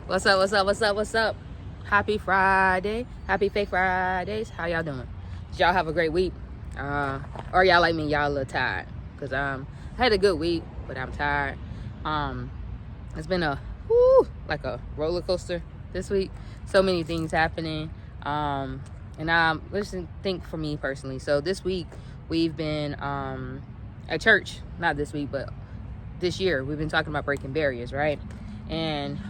What's up? What's up? What's up? What's up? Happy Friday. Happy Faith Fridays. How y'all doing? Did y'all have a great week? Or y'all like me, y'all a little tired? Because I had a good week, but I'm tired. It's been like a roller coaster this week. So many things happening. And listen, think for me personally. So this week we've been at church. Not this week, but this year we've been talking about breaking barriers, right? And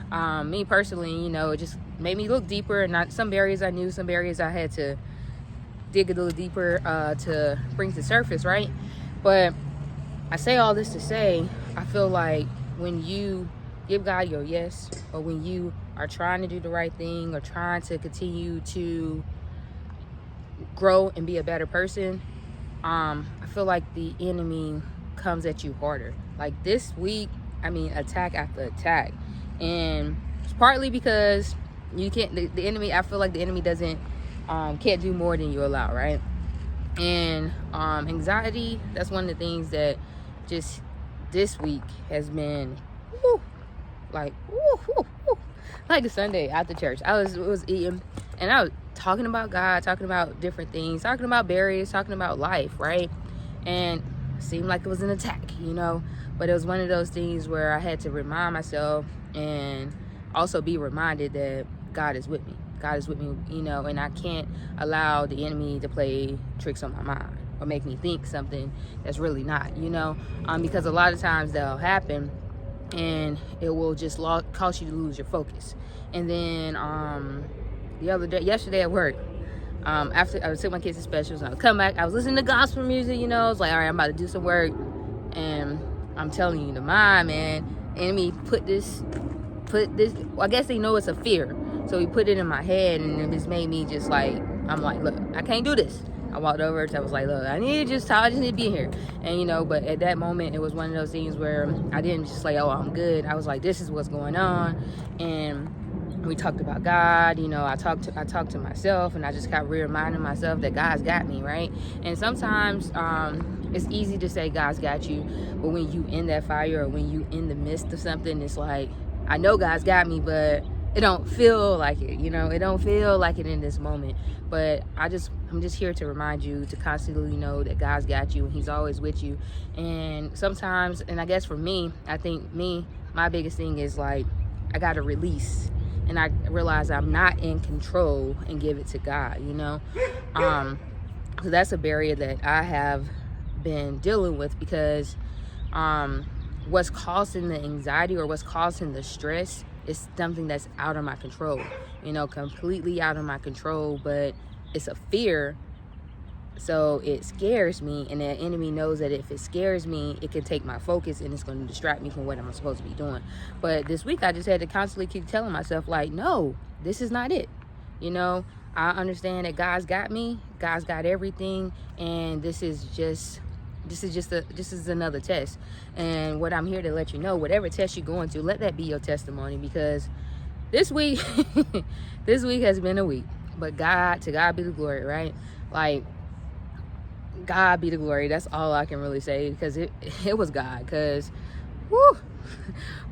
me personally, it just made me look deeper. And not some barriers I knew, some barriers I had to dig a little deeper to bring to surface, right? But I say all this to say, I feel like when you give God your yes, or when you are trying to do the right thing, or trying to continue to grow and be a better person, I feel like the enemy comes at you harder. Like this week, attack after attack. And it's partly because you can't, the enemy, I feel like the enemy can't do more than you allow, right? And anxiety, that's one of the things that just this week has been like the Sunday after church. I was eating and I was talking about God, talking about different things, talking about barriers, talking about life, right? And it seemed like it was an attack, but it was one of those things where I had to remind myself and also be reminded that God is with me. God is with me, and I can't allow the enemy to play tricks on my mind or make me think something that's really not, because a lot of times that'll happen and it will just cause you to lose your focus. And then yesterday at work, after I took my kids to specials and I was coming back, I was listening to gospel music, I was like, all right, I'm about to do some work. And I'm telling you, the mind, man, enemy put this, I guess they know it's a fear. So he put it in my head and it just made me just like, I'm like, look, I can't do this. I walked over and I was like, look, I just need to be here. And, but at that moment, it was one of those things where I didn't just like, oh, I'm good. I was like, this is what's going on. And we talked about God, I talked to myself, and I just kept reminding myself that God's got me, right? And sometimes it's easy to say God's got you, but when you in that fire or when you in the midst of something, it's like, I know God's got me, but it don't feel like it, it don't feel like it in this moment. But I'm just here to remind you to constantly know that God's got you and he's always with you. And sometimes, and I guess for me, I think my biggest thing is like, I got to release. And I realize I'm not in control and give it to God, So that's a barrier that I have been dealing with because what's causing the anxiety or what's causing the stress is something that's out of my control, completely out of my control, but it's a fear. So it scares me, and the enemy knows that if it scares me, it can take my focus and it's going to distract me from what I'm supposed to be doing. But this week I just had to constantly keep telling myself like, no, this is not it. I understand that God's got me, God's got everything, and this is another test. And what I'm here to let you know, whatever test you're going to, let that be your testimony, because this week has been a week. But to God be the glory, right? Like, God be the glory. That's all I can really say, because it was God. Because, whoo.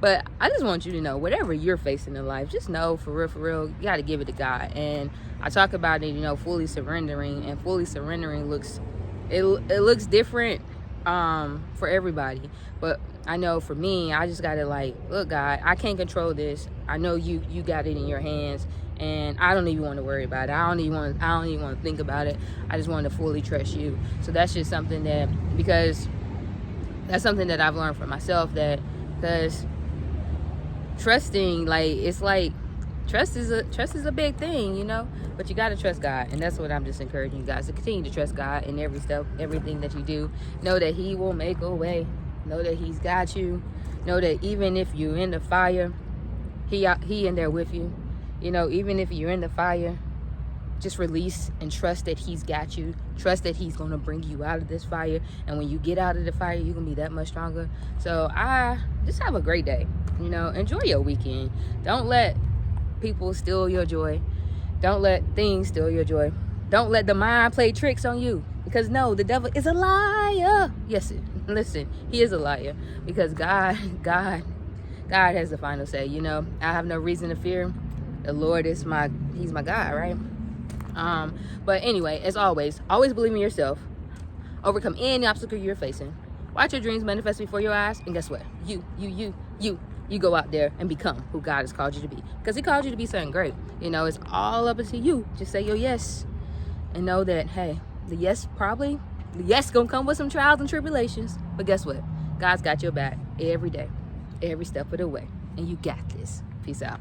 But I just want you to know, whatever you're facing in life, just know for real, you got to give it to God. And I talk about it, fully surrendering, and fully surrendering looks different for everybody. But I know for me, I just gotta like, look, God, I can't control this. I know you got it in your hands, and I don't even want to worry about it. I don't even want to think about it. I just want to fully trust you. So that's just something that I've learned for myself, because trusting, trust is a big thing, but you got to trust God. And that's what I'm just encouraging you guys to continue to trust God in every step, everything that you do. Know that he will make a way. Know that he's got you. Know that even if you're in the fire, he in there with you. Even if you're in the fire, just release and trust that he's got you. Trust that he's going to bring you out of this fire. And when you get out of the fire, you're going to be that much stronger. So I just have a great day. Enjoy your weekend. Don't let people steal your joy. Don't let things steal your joy. Don't let the mind play tricks on you. Because no, the devil is a liar. Yes, listen, he is a liar. Because God God has the final say. You know, I have no reason to fear. The Lord is he's my God, right? But anyway, as always believe in yourself. Overcome any obstacle you're facing. Watch your dreams manifest before your eyes, and guess what? You go out there and become who God has called you to be. Because he called you to be something great. You know, it's all up to you. Just say your yes. And know that, hey, the yes gonna come with some trials and tribulations. But guess what? God's got your back every day, every step of the way. And you got this. Peace out.